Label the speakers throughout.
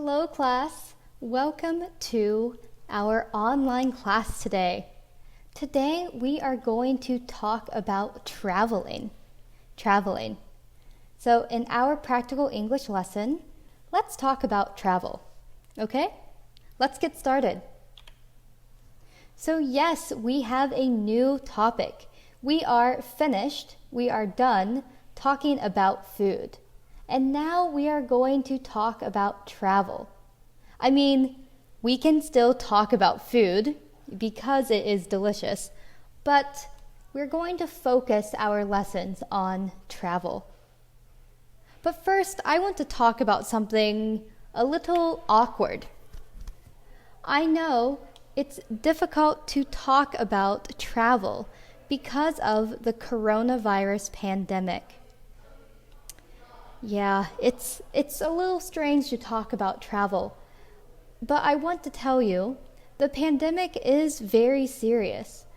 Speaker 1: Hello class, welcome to our online class today. Today we are going to talk about traveling. So in our practical English lesson, let's talk about travel. Okay? Let's get started. So yes, we have a new topic. We are done talking about food. And now we are going to talk about travel. I mean, we can still talk about food because it is delicious, but we're going to focus our lessons on travel. But first, I want to talk about something a little awkward. I know it's difficult to talk about travel because of the coronavirus pandemic. Yeah, it's a little strange to talk about travel, but I want to tell you, the pandemic is very serious,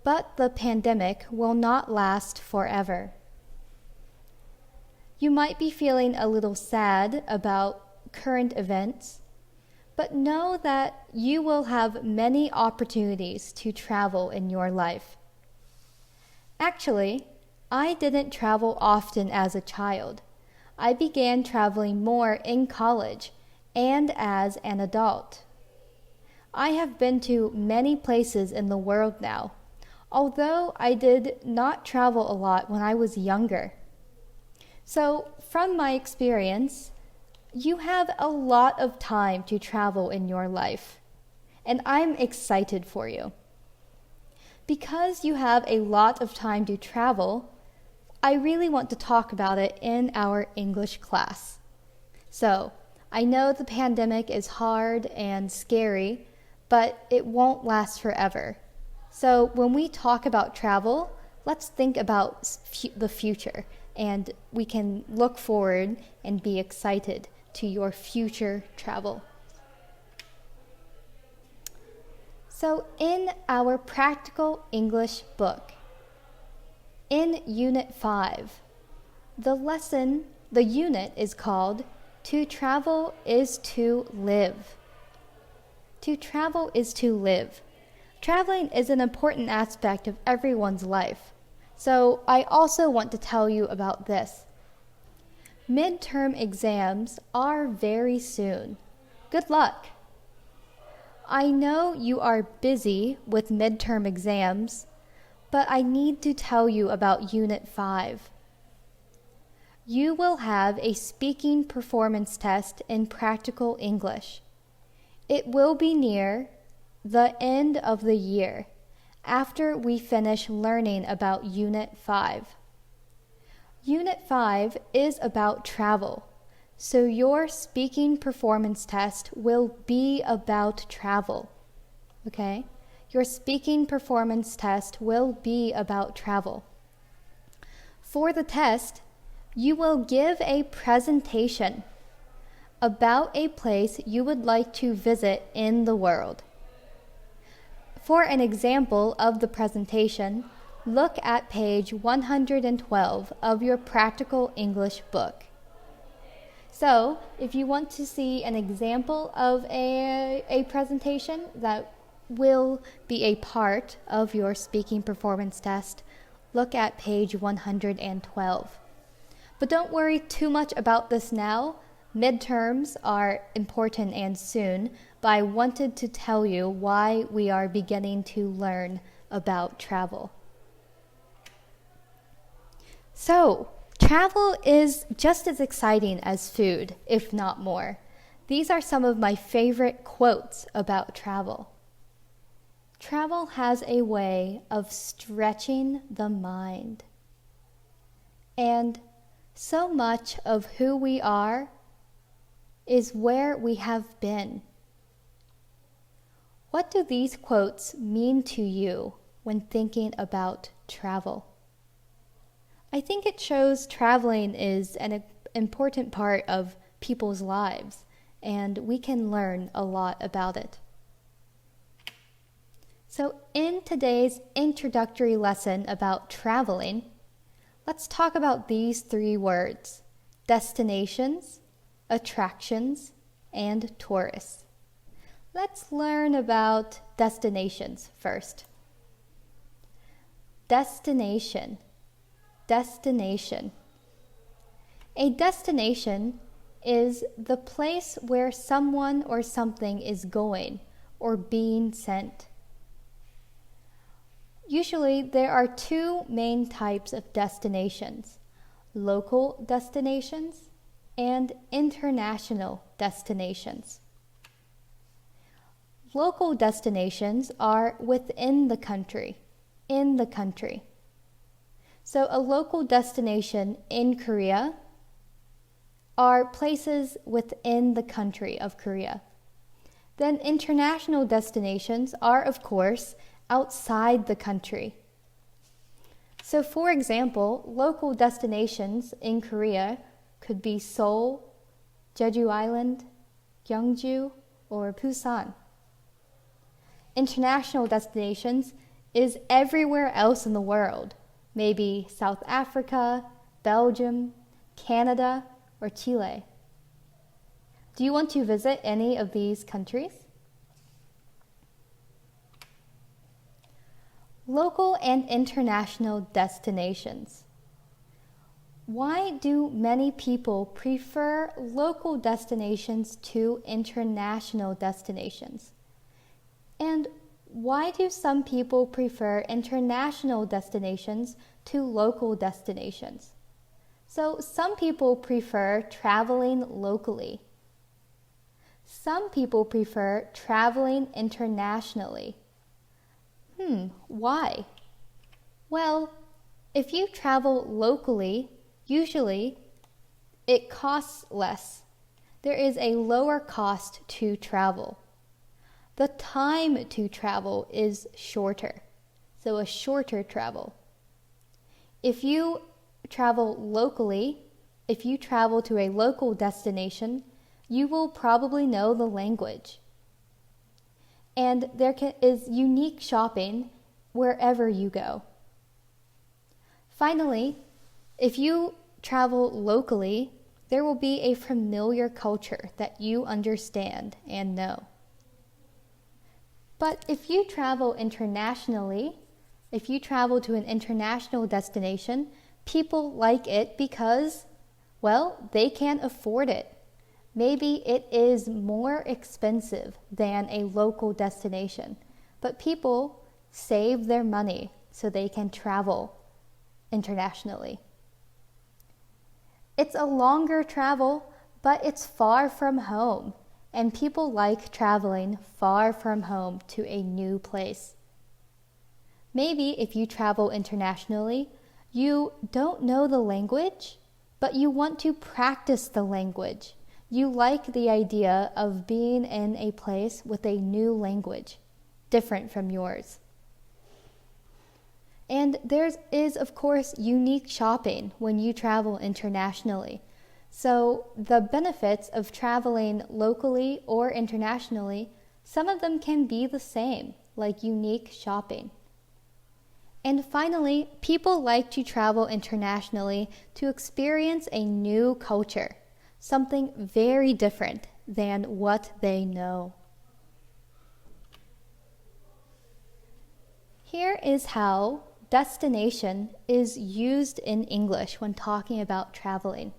Speaker 1: but the pandemic will not last forever. You might be feeling a little sad about current events, but know that you will have many opportunities to travel in your life. Actually, I didn't travel often as a child. I began traveling more in college and as an adult. I have been to many places in the world now, although I did not travel a lot when I was younger. So, from my experience, you have a lot of time to travel in your life, and I'm excited for you. Because you have a lot of time to travel, I really want to talk about it in our English class. So, I know the pandemic is hard and scary, but it won't last forever. So, when we talk about travel, let's think about the future, and we can look forward and be excited to your future travel. So, in our practical English book, in Unit 5, the unit is called To Travel is to Live. To travel is to live. Traveling is an important aspect of everyone's life. So I also want to tell you about this. Midterm exams are very soon. Good luck. I know you are busy with midterm exams, but I need to tell you about Unit 5. You will have a speaking performance test in practical English. It will be near the end of the year, after we finish learning about Unit 5. Unit 5 is about travel, so your speaking performance test will be about travel. Okay? Your speaking performance test will be about travel. For the test, you will give a presentation about a place you would like to visit in the world. For an example of the presentation, look at page 112 of your practical English book. So, if you want to see an example of a presentation that will be a part of your speaking performance test, look at page 112. But don't worry too much about this now. Midterms are important and soon, but I wanted to tell you why we are beginning to learn about travel. So, travel is just as exciting as food, if not more. These are some of my favorite quotes about travel. Travel has a way of stretching the mind. And so much of who we are is where we have been. What do these quotes mean to you when thinking about travel? I think it shows traveling is an important part of people's lives, and we can learn a lot about it. So in today's introductory lesson about traveling, let's talk about these three words: destinations, attractions, and tourists. Let's learn about destinations first. Destination. Destination. A destination is the place where someone or something is going or being sent. Usually there are two main types of destinations: local destinations and international destinations. Local destinations are within the country, in the country. So a local destination in Korea are places within the country of Korea. Then international destinations are, of course, outside the country. So for example, local destinations in Korea could be Seoul, Jeju Island, 경주, or Busan. International destinations is everywhere else in the world, maybe South Africa, Belgium, Canada, or Chile. Do you want to visit any of these countries? Local and international destinations. Why do many people prefer local destinations to international destinations? And why do some people prefer international destinations to local destinations? So some people prefer traveling locally. Some people prefer traveling internationally. Why? Well, if you travel locally, usually it costs less. There is a lower cost to travel. The time to travel is shorter, so a shorter travel. If you travel locally, if you travel to a local destination, you will probably know the language. And there is unique shopping wherever you go. Finally, if you travel locally, there will be a familiar culture that you understand and know. But if you travel internationally, if you travel to an international destination, people like it because, well, they can afford it. Maybe it is more expensive than a local destination, but people save their money so they can travel internationally. It's a longer travel, but it's far from home, and people like traveling far from home to a new place. Maybe if you travel internationally, you don't know the language, but you want to practice the language. You like the idea of being in a place with a new language, different from yours. And there is, of course, unique shopping when you travel internationally. So the benefits of traveling locally or internationally, some of them can be the same, like unique shopping. And finally, people like to travel internationally to experience a new culture, something very different than what they know. Here is how destination is used in English when talking about traveling.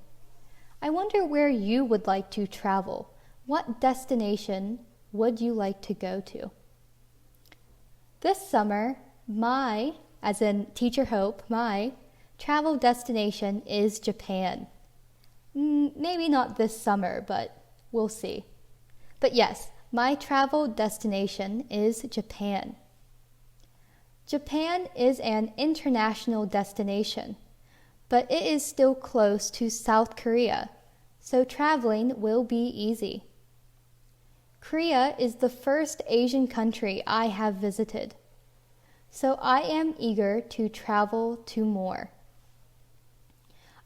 Speaker 1: I wonder where you would like to travel. What destination would you like to go to? This summer, my, as in Teacher Hope, my travel destination is Japan. Maybe not this summer, but we'll see. But yes, my travel destination is Japan. Japan is an international destination, but it is still close to South Korea, so traveling will be easy. Korea is the first Asian country I have visited, so I am eager to travel to more.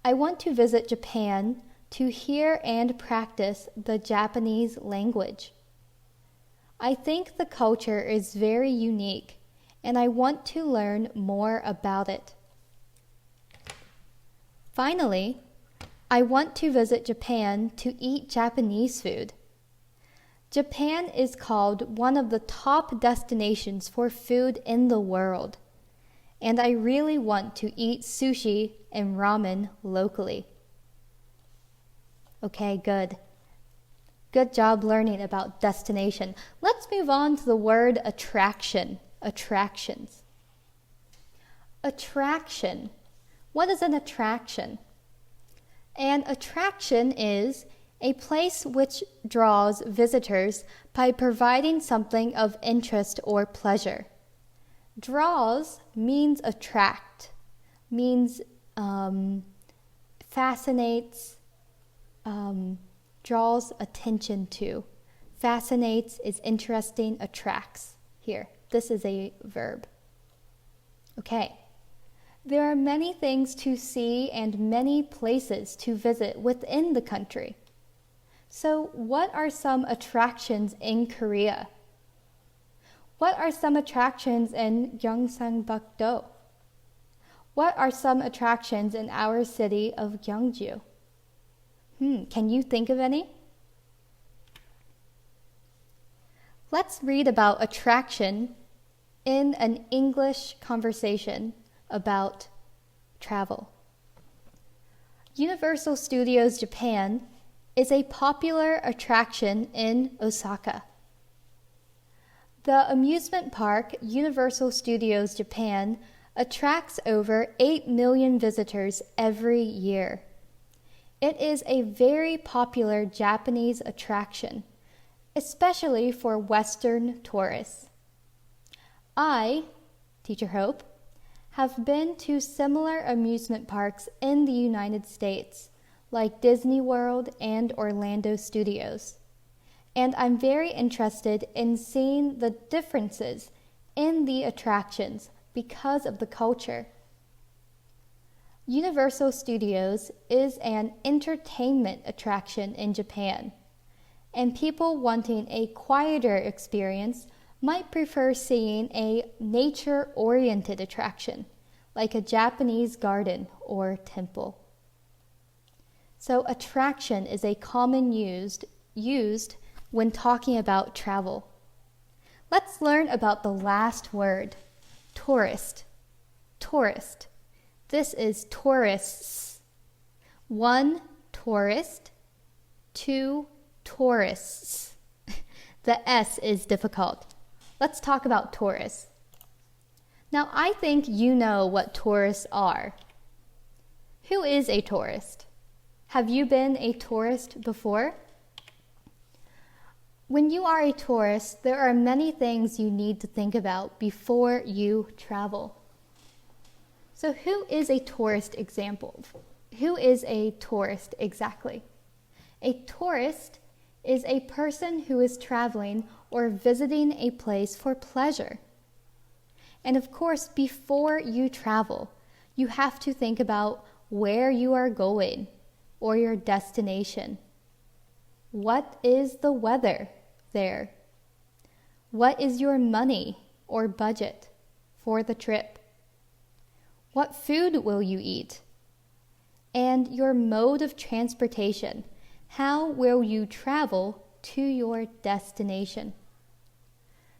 Speaker 1: I want to visit Japan to hear and practice the Japanese language. I think the culture is very unique, and I want to learn more about it. Finally, I want to visit Japan to eat Japanese food. Japan is called one of the top destinations for food in the world, and I really want to eat sushi and ramen locally. Okay, good. Good job learning about destination. Let's move on to the word attraction. Attractions. Attraction. What is an attraction? An attraction is a place which draws visitors by providing something of interest or pleasure. Draws means attract, means fascinates, draws attention to. Fascinates is interesting, attracts. Here, this is a verb. Okay. There are many things to see and many places to visit within the country. So, what are some attractions in Korea? What are some attractions in Gyeongsangbuk-do? What are some attractions in our city of Gyeongju? Can you think of any? Let's read about attraction in an English conversation about travel. Universal Studios Japan is a popular attraction in Osaka. The amusement park Universal Studios Japan attracts over 8 million visitors every year. It is a very popular Japanese attraction, especially for Western tourists. I, Teacher Hope, have been to similar amusement parks in the United States, like Disney World and Orlando Studios. And I'm very interested in seeing the differences in the attractions because of the culture. Universal Studios is an entertainment attraction in Japan, and people wanting a quieter experience might prefer seeing a nature-oriented attraction, like a Japanese garden or temple. So attraction is a common used when talking about travel. Let's learn about the last word, tourist. Tourist. This is tourists. 1 tourist, 2 tourists. The S is difficult. Let's talk about tourists. Now, I think you know what tourists are. Who is a tourist? Have you been a tourist before? When you are a tourist, there are many things you need to think about before you travel. So who is a tourist example? Who is a tourist exactly? A tourist is a person who is traveling or visiting a place for pleasure. And of course, before you travel, you have to think about where you are going or your destination. What is the weather there? What is your money or budget for the trip? What food will you eat? And your mode of transportation. How will you travel to your destination?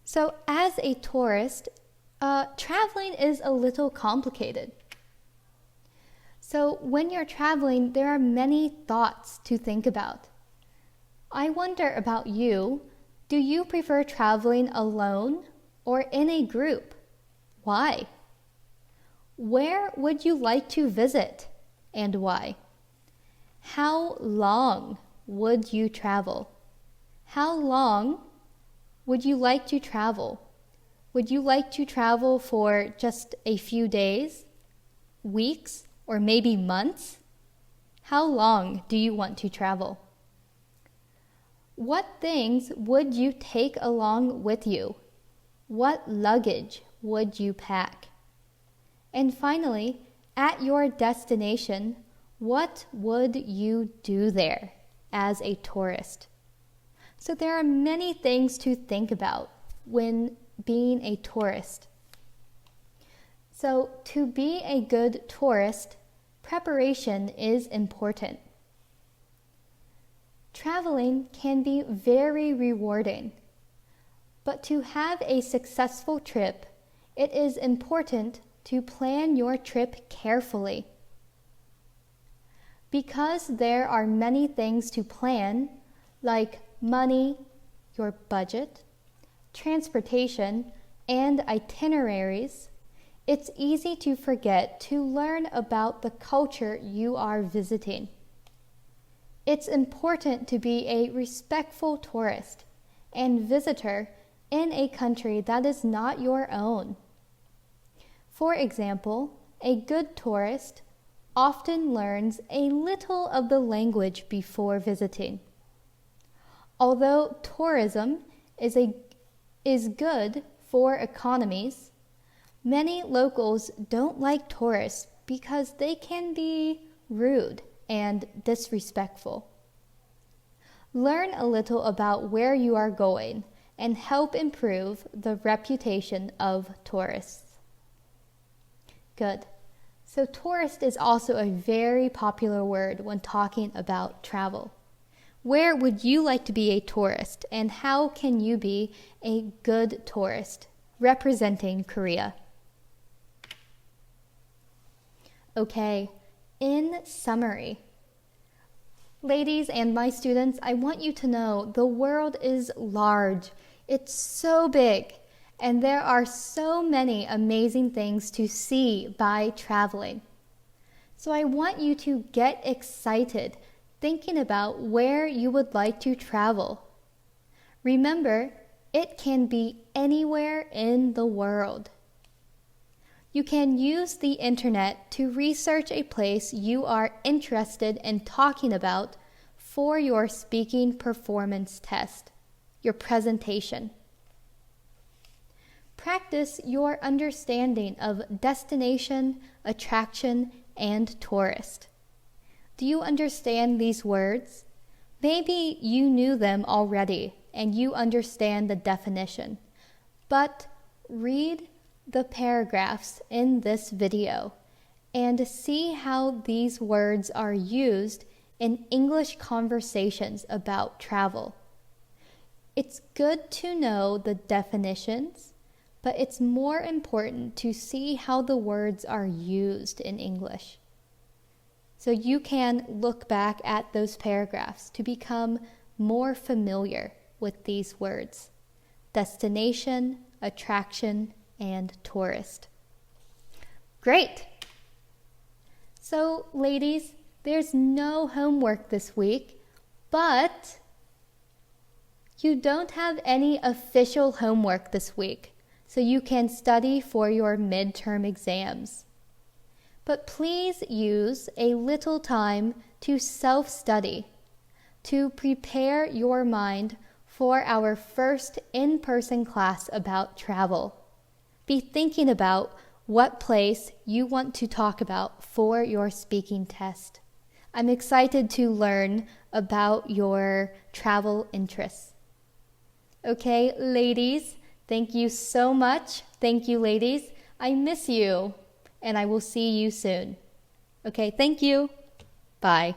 Speaker 1: So as a tourist, traveling is a little complicated. So when you're traveling, there are many thoughts to think about. I wonder about you. Do you prefer traveling alone or in a group? Why? Where would you like to visit and why? How long would you travel? How long would you like to travel? Would you like to travel for just a few days, weeks, or maybe months? How long do you want to travel? What things would you take along with you? What luggage would you pack? And finally, at your destination, what would you do there as a tourist? So there are many things to think about when being a tourist. So to be a good tourist, preparation is important. Traveling can be very rewarding, but to have a successful trip, it is important to plan your trip carefully. Because there are many things to plan, like money, your budget, transportation, and itineraries, it's easy to forget to learn about the culture you are visiting. It's important to be a respectful tourist and visitor in a country that is not your own. For example, a good tourist often learns a little of the language before visiting. Although tourism is good for economies, many locals don't like tourists because they can be rude and disrespectful. Learn a little about where you are going and help improve the reputation of tourists. Good. So tourist is also a very popular word when talking about travel. Where would you like to be a tourist, and how can you be a good tourist representing Korea? Okay, in summary, ladies and my students, I want you to know the world is large. It's so big, and there are so many amazing things to see by traveling. So I want you to get excited thinking about where you would like to travel. Remember, it can be anywhere in the world. You can use the internet to research a place you are interested in talking about for your speaking performance test, your presentation. Practice your understanding of destination, attraction, and tourist. Do you understand these words? Maybe you knew them already and you understand the definition, but read the paragraphs in this video and see how these words are used in English conversations about travel. It's good to know the definitions, but it's more important to see how the words are used in English. So you can look back at those paragraphs to become more familiar with these words: destination, attraction, and tourist. Great! So, ladies, there's no homework this week, but you don't have any official homework this week, so you can study for your midterm exams. But please use a little time to self-study, to prepare your mind for our first in-person class about travel. Be thinking about what place you want to talk about for your speaking test. I'm excited to learn about your travel interests. Okay, ladies, thank you so much. Thank you, ladies. I miss you, and I will see you soon. Okay, thank you. Bye.